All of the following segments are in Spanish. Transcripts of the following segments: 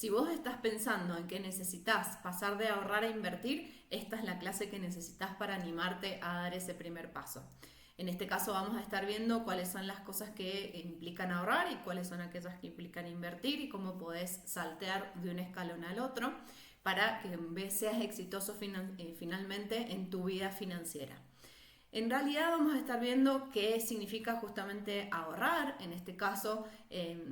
Si vos estás pensando en que necesitas pasar de ahorrar a invertir, esta es la clase que necesitas para animarte a dar ese primer paso. En este caso vamos a estar viendo cuáles son las cosas que implican ahorrar y cuáles son aquellas que implican invertir y cómo podés saltear de un escalón al otro para que seas exitoso finalmente en tu vida financiera. En realidad vamos a estar viendo qué significa justamente ahorrar. En este caso,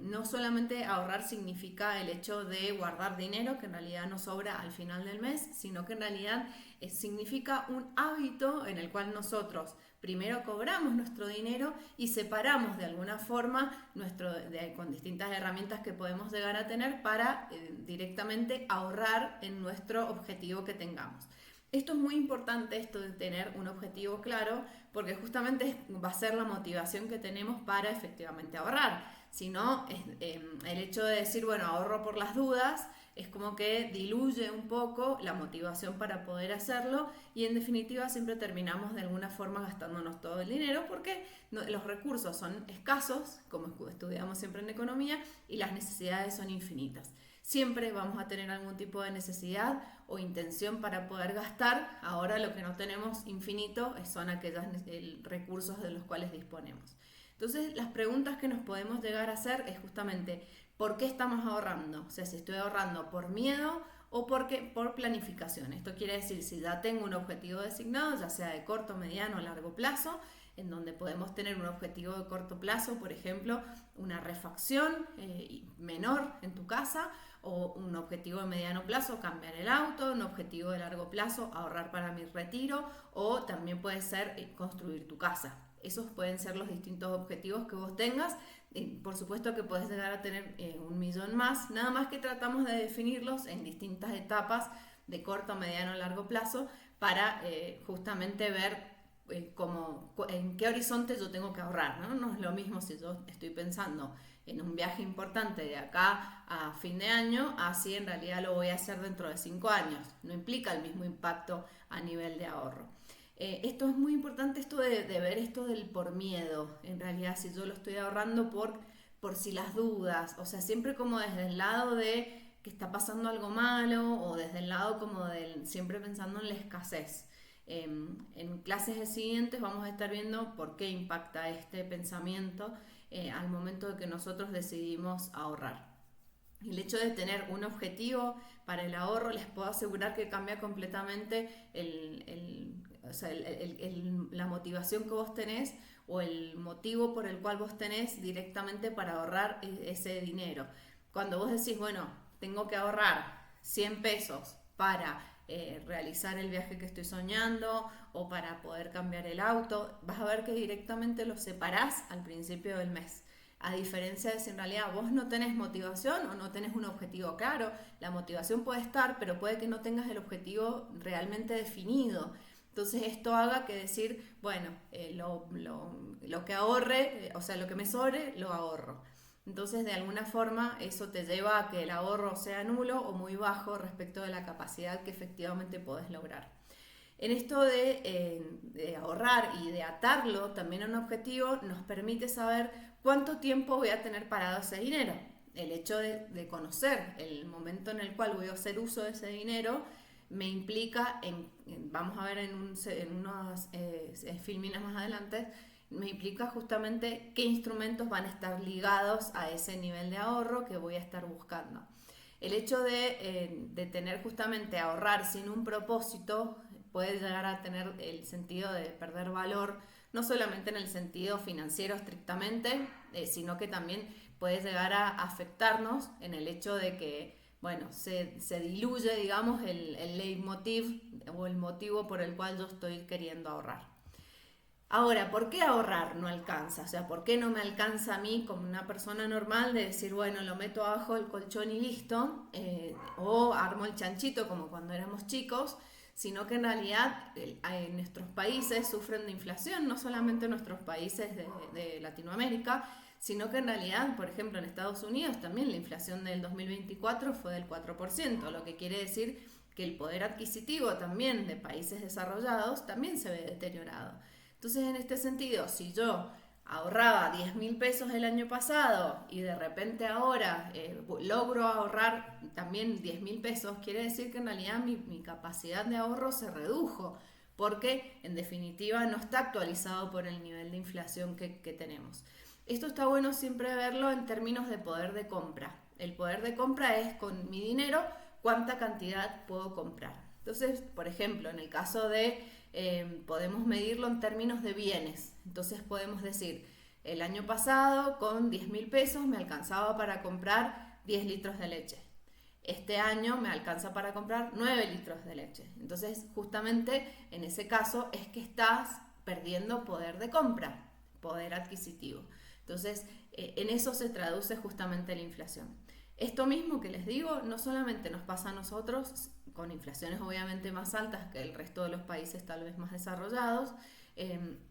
no solamente ahorrar significa el hecho de guardar dinero, que en realidad nos sobra al final del mes, sino que en realidad significa un hábito en el cual nosotros primero cobramos nuestro dinero y separamos de alguna forma con distintas herramientas que podemos llegar a tener para directamente ahorrar en nuestro objetivo que tengamos. Esto es muy importante, esto de tener un objetivo claro, porque justamente va a ser la motivación que tenemos para efectivamente ahorrar. Si no, el hecho de decir, bueno, ahorro por las dudas, es como que diluye un poco la motivación para poder hacerlo y en definitiva siempre terminamos de alguna forma gastándonos todo el dinero porque los recursos son escasos, como estudiamos siempre en economía, y las necesidades son infinitas. Siempre vamos a tener algún tipo de necesidad o intención para poder gastar. Ahora lo que no tenemos infinito son aquellos recursos de los cuales disponemos. Entonces las preguntas que nos podemos llegar a hacer es justamente ¿por qué estamos ahorrando? O sea, si estoy ahorrando por miedo o por planificación. Esto quiere decir si ya tengo un objetivo designado, ya sea de corto, mediano o largo plazo, en donde podemos tener un objetivo de corto plazo, por ejemplo, una refacción menor en tu casa, o un objetivo de mediano plazo, cambiar el auto, un objetivo de largo plazo, ahorrar para mi retiro, o también puede ser construir tu casa. Esos pueden ser los distintos objetivos que vos tengas. Por supuesto que podés llegar a tener 1.000.000 más, nada más que tratamos de definirlos en distintas etapas de corto, mediano, largo plazo para justamente ver en qué horizonte yo tengo que ahorrar, ¿no? No es lo mismo si yo estoy pensando en un viaje importante de acá a fin de año, así en realidad lo voy a hacer dentro de 5 años. No implica el mismo impacto a nivel de ahorro. Esto es muy importante, esto de ver esto del por miedo. En realidad, si yo lo estoy ahorrando por si las dudas, o sea, siempre como desde el lado de que está pasando algo malo o desde el lado como del siempre pensando en la escasez. En clases siguientes vamos a estar viendo por qué impacta este pensamiento al momento de que nosotros decidimos ahorrar. El hecho de tener un objetivo para el ahorro les puedo asegurar que cambia completamente la motivación que vos tenés o el motivo por el cual vos tenés directamente para ahorrar ese dinero. Cuando vos decís, bueno, tengo que ahorrar 100 pesos para realizar el viaje que estoy soñando o para poder cambiar el auto, vas a ver que directamente lo separás al principio del mes. A diferencia de si en realidad vos no tenés motivación o no tenés un objetivo claro, la motivación puede estar, pero puede que no tengas el objetivo realmente definido. Entonces esto haga que decir, bueno, lo que ahorre, o sea, lo que me sobre, lo ahorro. Entonces, de alguna forma, eso te lleva a que el ahorro sea nulo o muy bajo respecto de la capacidad que efectivamente podés lograr. En esto de ahorrar y de atarlo también a un objetivo nos permite saber cuánto tiempo voy a tener parado ese dinero. El hecho de conocer el momento en el cual voy a hacer uso de ese dinero me implica, vamos a ver en unos filminas más adelante, me implica justamente qué instrumentos van a estar ligados a ese nivel de ahorro que voy a estar buscando. El hecho de tener justamente ahorrar sin un propósito puede llegar a tener el sentido de perder valor, no solamente en el sentido financiero estrictamente, sino que también puede llegar a afectarnos en el hecho de que, bueno, se diluye, digamos, el leitmotiv o el motivo por el cual yo estoy queriendo ahorrar. Ahora, ¿por qué ahorrar no alcanza? O sea, ¿por qué no me alcanza a mí como una persona normal de decir, bueno, lo meto abajo del colchón y listo? O armo el chanchito como cuando éramos chicos, sino que en realidad en nuestros países sufren de inflación, no solamente nuestros países de Latinoamérica, sino que en realidad, por ejemplo, en Estados Unidos también la inflación del 2024 fue del 4%, lo que quiere decir que el poder adquisitivo también de países desarrollados también se ve deteriorado. Entonces, en este sentido, si yo ahorraba 10.000 pesos el año pasado y de repente ahora logro ahorrar también 10.000 pesos, quiere decir que en realidad mi capacidad de ahorro se redujo, porque en definitiva no está actualizado por el nivel de inflación que tenemos. Esto está bueno siempre verlo en términos de poder de compra. El poder de compra es con mi dinero cuánta cantidad puedo comprar. Entonces, por ejemplo, en el caso de podemos medirlo en términos de bienes. Entonces podemos decir, el año pasado con 10.000 pesos me alcanzaba para comprar 10 litros de leche. Este año me alcanza para comprar 9 litros de leche. Entonces, justamente en ese caso es que estás perdiendo poder de compra, poder adquisitivo. Entonces, en eso se traduce justamente la inflación. Esto mismo que les digo, no solamente nos pasa a nosotros, con inflaciones obviamente más altas que el resto de los países tal vez más desarrollados,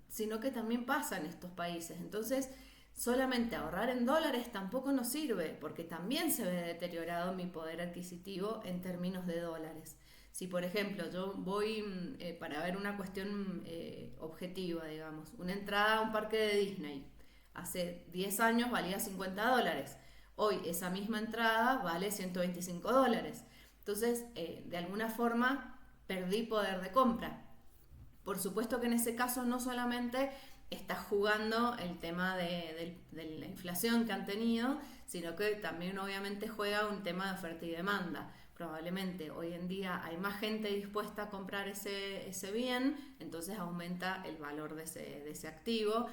sino que también pasa en estos países. Entonces, solamente ahorrar en dólares tampoco nos sirve, porque también se ve deteriorado mi poder adquisitivo en términos de dólares. Si, por ejemplo, yo voy para ver una cuestión objetiva, digamos, una entrada a un parque de Disney, hace 10 años valía $50. Hoy esa misma entrada vale $125. Entonces, de alguna forma, perdí poder de compra. Por supuesto que en ese caso no solamente está jugando el tema de la inflación que han tenido, sino que también obviamente juega un tema de oferta y demanda. Probablemente hoy en día hay más gente dispuesta a comprar ese bien, entonces aumenta el valor de ese activo,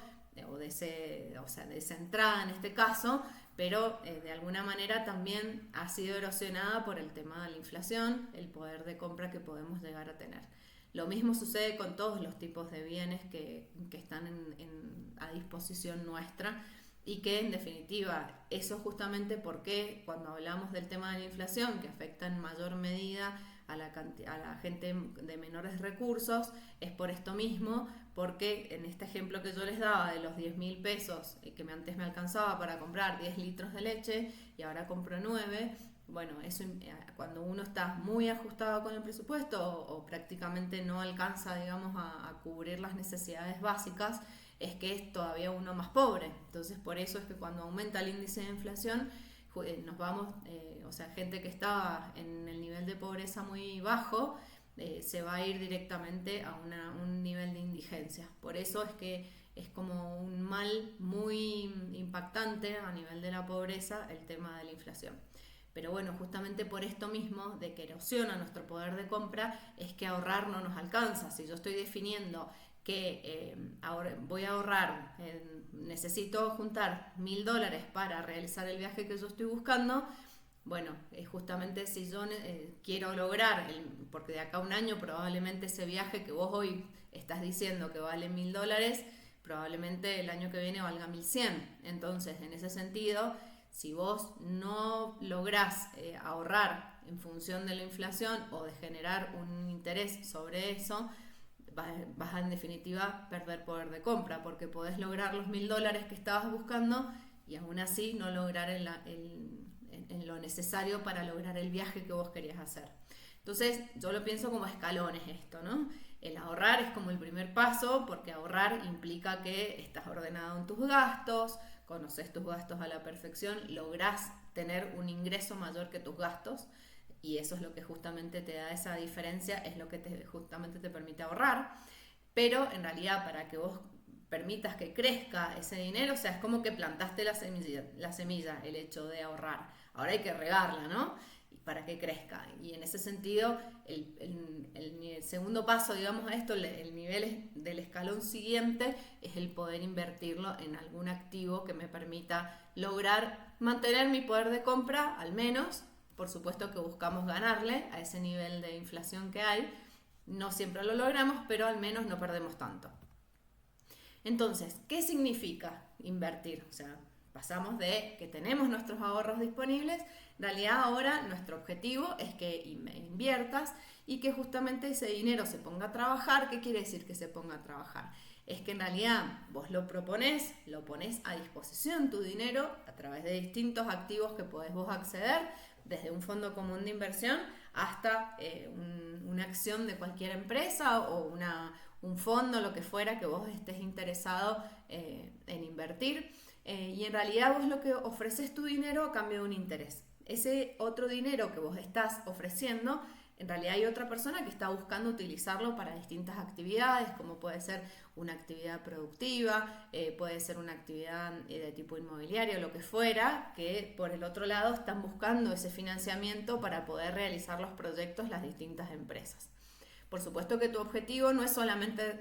o de esa entrada en este caso, pero de alguna manera también ha sido erosionada por el tema de la inflación, el poder de compra que podemos llegar a tener. Lo mismo sucede con todos los tipos de bienes que están a disposición nuestra, y que en definitiva eso justamente porque cuando hablamos del tema de la inflación, que afecta en mayor medida a la gente de menores recursos, es por esto mismo, porque en este ejemplo que yo les daba de los 10.000 pesos que antes me alcanzaba para comprar 10 litros de leche y ahora compro 9, bueno, eso cuando uno está muy ajustado con el presupuesto o prácticamente no alcanza, digamos, a cubrir las necesidades básicas, es que es todavía uno más pobre. Entonces, por eso es que cuando aumenta el índice de inflación, nos vamos, gente que estaba en el nivel de pobreza muy bajo, se va a ir directamente a un nivel de indigencia. Por eso es que es como un mal muy impactante a nivel de la pobreza el tema de la inflación. Pero bueno, justamente por esto mismo, de que erosiona nuestro poder de compra, es que ahorrar no nos alcanza. Si yo estoy definiendo que voy a ahorrar, necesito juntar $1.000 para realizar el viaje que yo estoy buscando, bueno, justamente si yo quiero lograr, porque de acá a un año probablemente ese viaje que vos hoy estás diciendo que vale $1.000, probablemente el año que viene valga 1.100. Entonces, en ese sentido, si vos no lográs ahorrar en función de la inflación o de generar un interés sobre eso, vas a en definitiva perder poder de compra, porque podés lograr los $1.000 que estabas buscando y aún así no lograr en lo necesario para lograr el viaje que vos querías hacer. Entonces yo lo pienso como escalones esto, ¿no? El ahorrar es como el primer paso, porque ahorrar implica que estás ordenado en tus gastos, conoces tus gastos a la perfección, lográs tener un ingreso mayor que tus gastos, y eso es lo que justamente te da esa diferencia, es lo que justamente te permite ahorrar. Pero en realidad, para que vos permitas que crezca ese dinero, o sea, es como que plantaste la semilla, el hecho de ahorrar. Ahora hay que regarla, ¿no? Para que crezca. Y en ese sentido, el segundo paso, digamos, a esto, el nivel del escalón siguiente, es el poder invertirlo en algún activo que me permita lograr mantener mi poder de compra, al menos. Por supuesto que buscamos ganarle a ese nivel de inflación que hay. No siempre lo logramos, pero al menos no perdemos tanto. Entonces, ¿qué significa invertir? O sea, pasamos de que tenemos nuestros ahorros disponibles, en realidad ahora nuestro objetivo es que inviertas y que justamente ese dinero se ponga a trabajar. ¿Qué quiere decir que se ponga a trabajar? Es que en realidad vos lo pones a disposición tu dinero a través de distintos activos que podés vos acceder, desde un fondo común de inversión hasta una acción de cualquier empresa o un fondo, lo que fuera que vos estés interesado en invertir. Y en realidad vos lo que ofreces tu dinero a cambio de un interés. Ese otro dinero que vos estás ofreciendo, en realidad hay otra persona que está buscando utilizarlo para distintas actividades, como puede ser una actividad productiva, puede ser una actividad de tipo inmobiliario, lo que fuera, que por el otro lado están buscando ese financiamiento para poder realizar los proyectos las distintas empresas. Por supuesto que tu objetivo no es solamente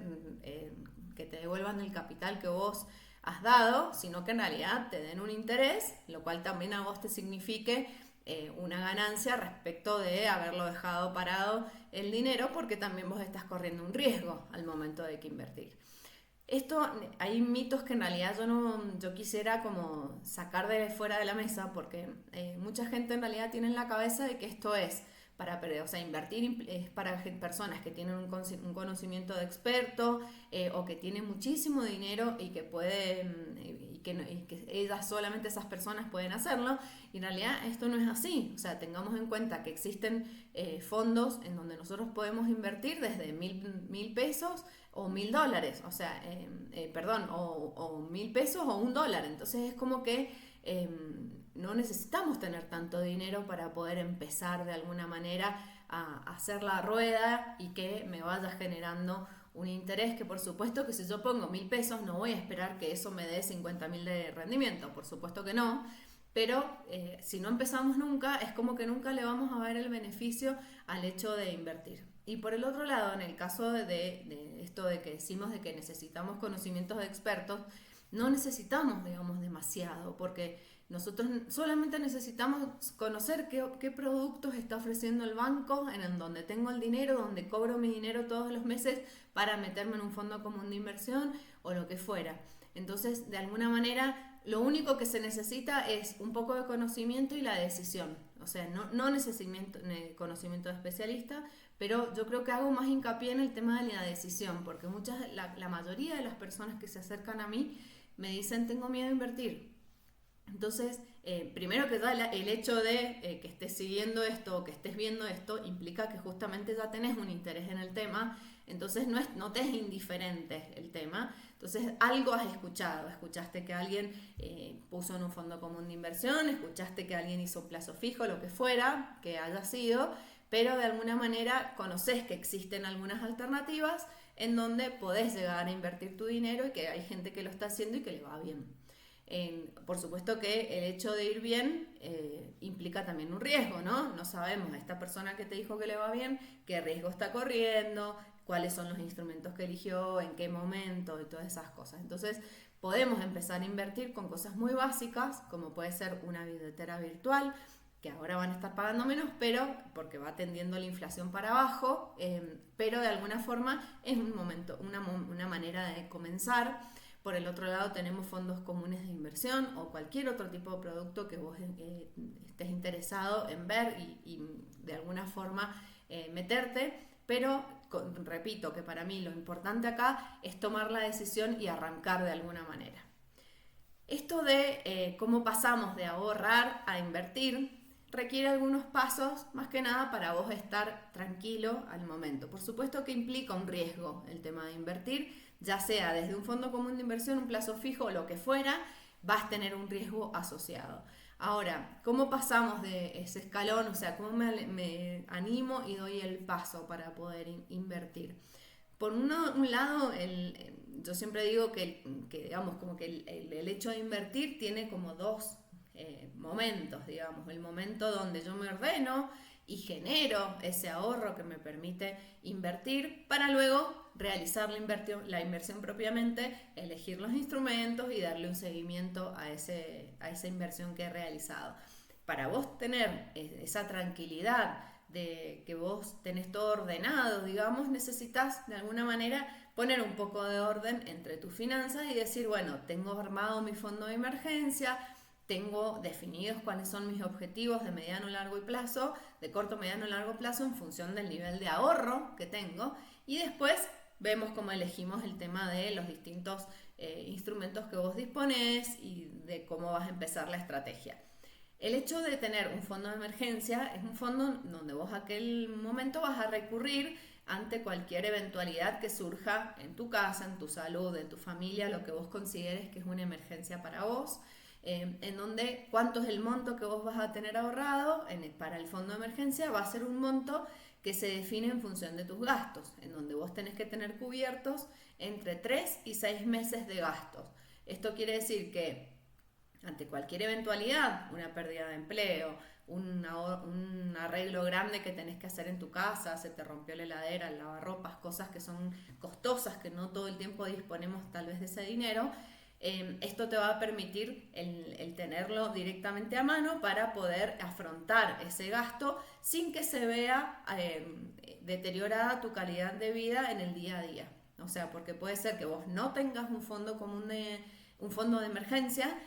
que te devuelvan el capital que vos has dado, sino que en realidad te den un interés, lo cual también a vos te signifique una ganancia respecto de haberlo dejado parado el dinero, porque también vos estás corriendo un riesgo al momento de que invertir. Esto, hay mitos que en realidad yo quisiera como sacar de fuera de la mesa, porque mucha gente en realidad tiene en la cabeza de que esto es para perder, o sea, invertir es para personas que tienen un conocimiento de experto o que tienen muchísimo dinero y que pueden, y que ellas, solamente esas personas pueden hacerlo, y en realidad esto no es así. O sea, tengamos en cuenta que existen fondos en donde nosotros podemos invertir desde mil pesos o $1.000, o sea, perdón, o 1.000 pesos o $1. Entonces es como que no necesitamos tener tanto dinero para poder empezar de alguna manera a hacer la rueda y que me vaya generando un interés, que por supuesto que si yo pongo 1.000 pesos no voy a esperar que eso me dé 50.000 de rendimiento, por supuesto que no, pero si no empezamos nunca, es como que nunca le vamos a ver el beneficio al hecho de invertir. Y por el otro lado, en el caso de esto de que decimos de que necesitamos conocimientos de expertos, no necesitamos, digamos, demasiado, porque nosotros solamente necesitamos conocer qué productos está ofreciendo el banco en el donde tengo el dinero, donde cobro mi dinero todos los meses para meterme en un fondo común de inversión o lo que fuera. Entonces, de alguna manera, lo único que se necesita es un poco de conocimiento y la decisión. O sea, no necesito conocimiento de especialista, pero yo creo que hago más hincapié en el tema de la decisión, porque la mayoría de las personas que se acercan a mí me dicen: tengo miedo a invertir. Entonces, primero que ya el hecho de que estés siguiendo esto o que estés viendo esto implica que justamente ya tenés un interés en el tema, entonces no te es indiferente el tema. Entonces algo has escuchado, escuchaste que alguien puso en un fondo común de inversión, escuchaste que alguien hizo un plazo fijo, lo que fuera que haya sido, pero de alguna manera conoces que existen algunas alternativas en donde podés llegar a invertir tu dinero y que hay gente que lo está haciendo y que le va bien. Por supuesto que el hecho de ir bien implica también un riesgo, ¿no? No sabemos, esta persona que te dijo que le va bien, qué riesgo está corriendo, cuáles son los instrumentos que eligió, en qué momento y todas esas cosas. Entonces, podemos empezar a invertir con cosas muy básicas, como puede ser una billetera virtual, que ahora van a estar pagando menos, pero porque va tendiendo la inflación para abajo, pero de alguna forma es una manera de comenzar. Por el otro lado tenemos fondos comunes de inversión o cualquier otro tipo de producto que vos estés interesado en ver y de alguna forma meterte, pero repito que para mí lo importante acá es tomar la decisión y arrancar de alguna manera. Esto de cómo pasamos de ahorrar a invertir requiere algunos pasos, más que nada para vos estar tranquilo al momento. Por supuesto que implica un riesgo el tema de invertir, ya sea desde un fondo común de inversión, un plazo fijo o lo que fuera, vas a tener un riesgo asociado. Ahora, ¿cómo pasamos de ese escalón? O sea, ¿cómo me animo y doy el paso para poder invertir? Por un lado, yo siempre digo que digamos, como que el hecho de invertir tiene como dos momentos, digamos. El momento donde yo me ordeno y genero ese ahorro que me permite invertir para luego realizar la inversión propiamente, elegir los instrumentos y darle un seguimiento a esa inversión que he realizado. Para vos tener esa tranquilidad de que vos tenés todo ordenado, digamos, necesitas de alguna manera poner un poco de orden entre tus finanzas y decir, bueno, tengo armado mi fondo de emergencia, tengo definidos cuáles son mis objetivos de mediano, largo y plazo, de corto, mediano y largo plazo en función del nivel de ahorro que tengo, y después vemos cómo elegimos el tema de los distintos instrumentos que vos disponés y de cómo vas a empezar la estrategia. El hecho de tener un fondo de emergencia es un fondo donde vos a aquel momento vas a recurrir ante cualquier eventualidad que surja en tu casa, en tu salud, en tu familia, lo que vos consideres que es una emergencia para vos, en donde cuánto es el monto que vos vas a tener ahorrado para el fondo de emergencia, va a ser un monto que se define en función de tus gastos, en donde vos tenés que tener cubiertos entre 3 y 6 meses de gastos. Esto quiere decir que ante cualquier eventualidad, una pérdida de empleo, un arreglo grande que tenés que hacer en tu casa, se te rompió la heladera, el lavarropas, cosas que son costosas, que no todo el tiempo disponemos tal vez de ese dinero, esto te va a permitir el tenerlo directamente a mano para poder afrontar ese gasto sin que se vea deteriorada tu calidad de vida en el día a día. O sea, porque puede ser que vos no tengas un fondo común un fondo de emergencia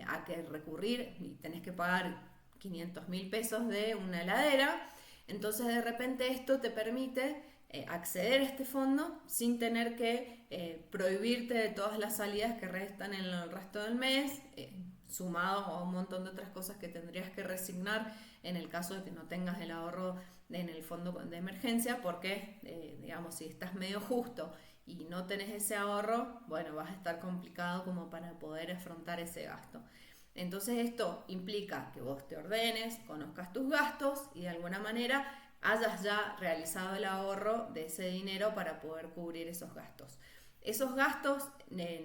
a que recurrir y tenés que pagar 500.000 pesos de una heladera. Entonces de repente esto te permite acceder a este fondo sin tener que prohibirte de todas las salidas que restan en el resto del mes, sumado a un montón de otras cosas que tendrías que resignar en el caso de que no tengas el ahorro en el fondo de emergencia, porque digamos, si estás medio justo y no tenés ese ahorro, bueno, vas a estar complicado como para poder afrontar ese gasto. Entonces esto implica que vos te ordenes, conozcas tus gastos y de alguna manera hayas ya realizado el ahorro de ese dinero para poder cubrir esos gastos. Esos gastos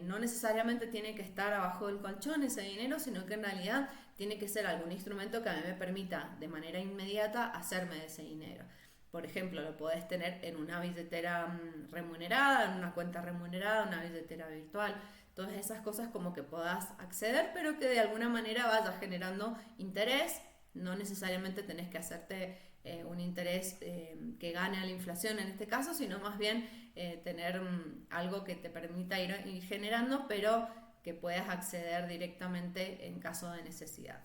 no necesariamente tienen que estar abajo del colchón ese dinero, sino que en realidad tiene que ser algún instrumento que a mí me permita de manera inmediata hacerme de ese dinero. Por ejemplo, lo podés tener en una billetera remunerada, en una cuenta remunerada, una billetera virtual. Todas esas cosas como que puedas acceder, pero que de alguna manera vayas generando interés. No necesariamente tenés que hacerte un interés que gane a la inflación en este caso, sino más bien tener algo que te permita ir generando, pero que puedas acceder directamente en caso de necesidad.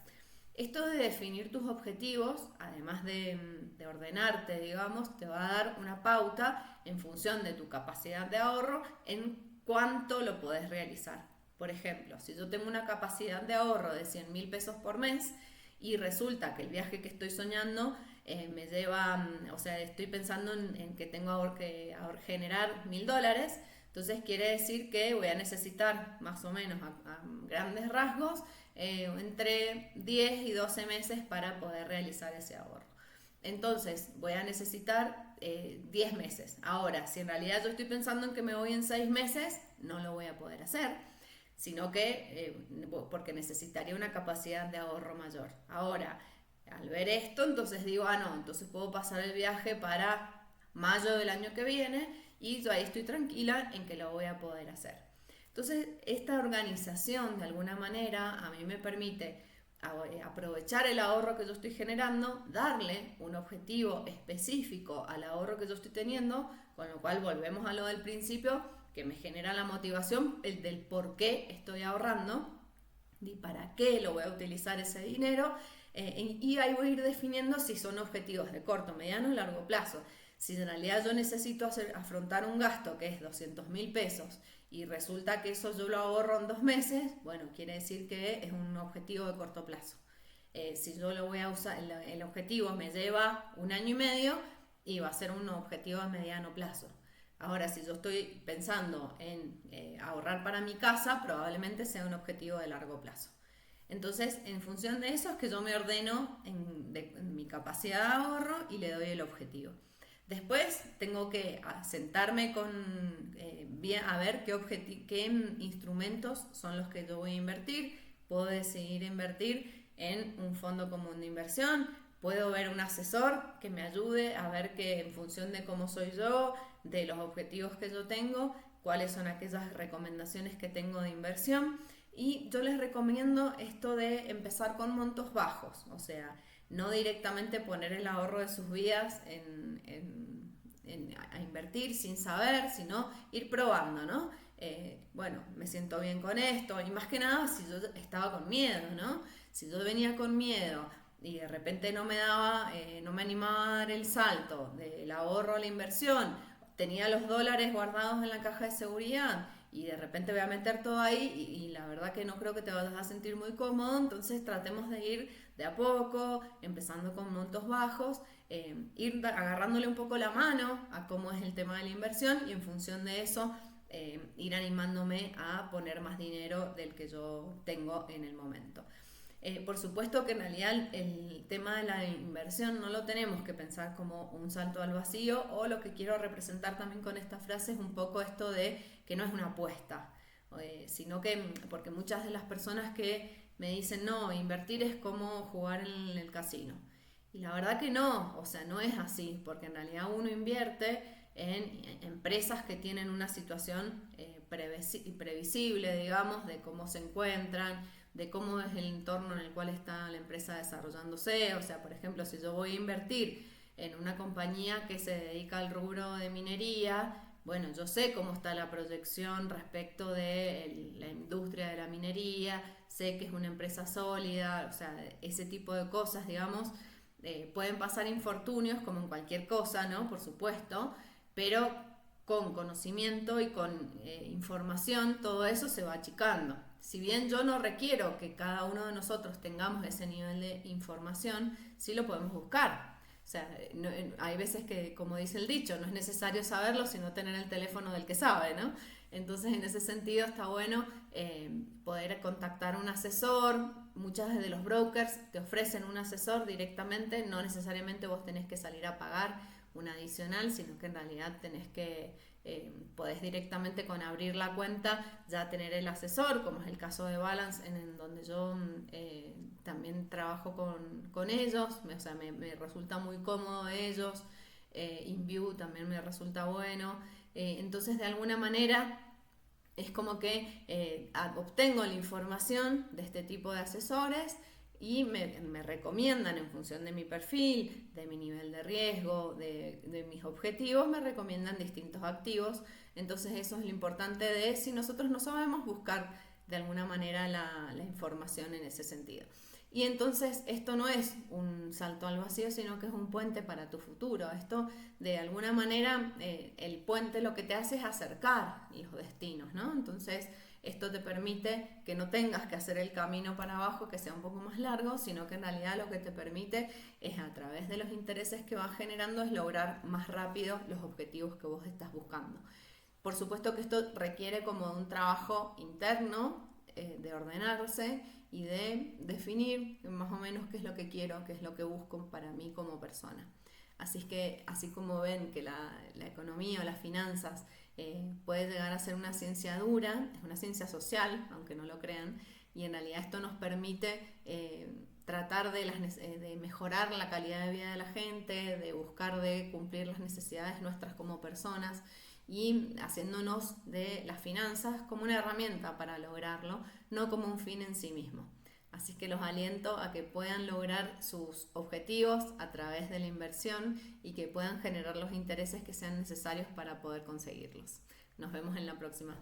Esto de definir tus objetivos, además de ordenarte, digamos, te va a dar una pauta en función de tu capacidad de ahorro en cuánto lo podés realizar. Por ejemplo, si yo tengo una capacidad de ahorro de 100.000 pesos por mes y resulta que el viaje que estoy soñando me lleva, o sea, estoy pensando en que tengo que generar $1.000, entonces quiere decir que voy a necesitar más o menos a grandes rasgos entre 10 y 12 meses para poder realizar ese ahorro. Entonces voy a necesitar 10 meses. Ahora, si en realidad yo estoy pensando en que me voy en 6 meses, no lo voy a poder hacer, sino que porque necesitaría una capacidad de ahorro mayor. Ahora, al ver esto, entonces digo, no, entonces puedo pasar el viaje para mayo del año que viene y yo ahí estoy tranquila en que lo voy a poder hacer. Entonces, esta organización de alguna manera a mí me permite aprovechar el ahorro que yo estoy generando, darle un objetivo específico al ahorro que yo estoy teniendo, con lo cual volvemos a lo del principio, que me genera la motivación del por qué estoy ahorrando y para qué lo voy a utilizar ese dinero, y ahí voy a ir definiendo si son objetivos de corto, mediano y largo plazo. Si en realidad yo necesito afrontar un gasto que es 200.000 pesos y resulta que eso yo lo ahorro en 2 meses, bueno, quiere decir que es un objetivo de corto plazo. Si yo lo voy a usar, el objetivo me lleva 1 año y medio y va a ser un objetivo de mediano plazo. Ahora, si yo estoy pensando en ahorrar para mi casa, probablemente sea un objetivo de largo plazo. Entonces, en función de eso es que yo me ordeno en mi capacidad de ahorro y le doy el objetivo. Después tengo que sentarme bien a ver qué instrumentos son los que yo voy a invertir. Puedo decidir invertir en un fondo común de inversión. Puedo ver un asesor que me ayude a ver que en función de cómo soy yo, de los objetivos que yo tengo, cuáles son aquellas recomendaciones que tengo de inversión. Y yo les recomiendo esto de empezar con montos bajos, o sea, no directamente poner el ahorro de sus vidas a invertir sin saber, sino ir probando, ¿no? Bueno, me siento bien con esto, y más que nada si yo estaba con miedo, ¿no? Si yo venía con miedo y de repente no me animaba a dar el salto del ahorro a la inversión, tenía los dólares guardados en la caja de seguridad y de repente voy a meter todo ahí y la verdad que no creo que te vas a sentir muy cómodo, entonces tratemos de ir de a poco, empezando con montos bajos, ir agarrándole un poco la mano a cómo es el tema de la inversión y en función de eso ir animándome a poner más dinero del que yo tengo en el momento. Por supuesto que en realidad el tema de la inversión no lo tenemos que pensar como un salto al vacío, o lo que quiero representar también con esta frase es un poco esto de que no es una apuesta, sino que, porque muchas de las personas que me dicen no, invertir es como jugar en el casino. Y la verdad que no, o sea, no es así, porque en realidad uno invierte en empresas que tienen una situación previsible, digamos, de cómo se encuentran, de cómo es el entorno en el cual está la empresa desarrollándose. O sea, por ejemplo, si yo voy a invertir en una compañía que se dedica al rubro de minería, bueno, yo sé cómo está la proyección respecto de la industria de la minería, sé que es una empresa sólida, o sea, ese tipo de cosas, digamos, pueden pasar infortunios como en cualquier cosa, ¿no? Por supuesto, pero con conocimiento y con información todo eso se va achicando. Si bien yo no requiero que cada uno de nosotros tengamos ese nivel de información, sí lo podemos buscar. O sea, no, hay veces que, como dice el dicho, no es necesario saberlo, sino tener el teléfono del que sabe, ¿no? Entonces, en ese sentido está bueno poder contactar a un asesor. Muchas de los brokers te ofrecen un asesor directamente, no necesariamente vos tenés que salir a pagar un adicional, sino que en realidad tenés que, podés directamente con abrir la cuenta ya tener el asesor, como es el caso de Balance, en donde yo también trabajo con ellos, o sea, me resulta muy cómodo ellos, InView también me resulta bueno, entonces de alguna manera es como que obtengo la información de este tipo de asesores y me recomiendan en función de mi perfil, de mi nivel de riesgo, de mis objetivos, me recomiendan distintos activos. Entonces eso es lo importante de si nosotros no sabemos buscar de alguna manera la información en ese sentido. Y entonces esto no es un salto al vacío, sino que es un puente para tu futuro. Esto de alguna manera, el puente lo que te hace es acercar los destinos, ¿no? Entonces esto te permite que no tengas que hacer el camino para abajo, que sea un poco más largo, sino que en realidad lo que te permite es, a través de los intereses que vas generando, es lograr más rápido los objetivos que vos estás buscando. Por supuesto que esto requiere como un trabajo interno, de ordenarse y de definir más o menos qué es lo que quiero, qué es lo que busco para mí como persona. Así es que, así como ven que la economía o las finanzas puede llegar a ser una ciencia dura, es una ciencia social, aunque no lo crean, y en realidad esto nos permite tratar de mejorar la calidad de vida de la gente, de buscar de cumplir las necesidades nuestras como personas, y haciéndonos de las finanzas como una herramienta para lograrlo, no como un fin en sí mismo. Así que los aliento a que puedan lograr sus objetivos a través de la inversión y que puedan generar los intereses que sean necesarios para poder conseguirlos. Nos vemos en la próxima.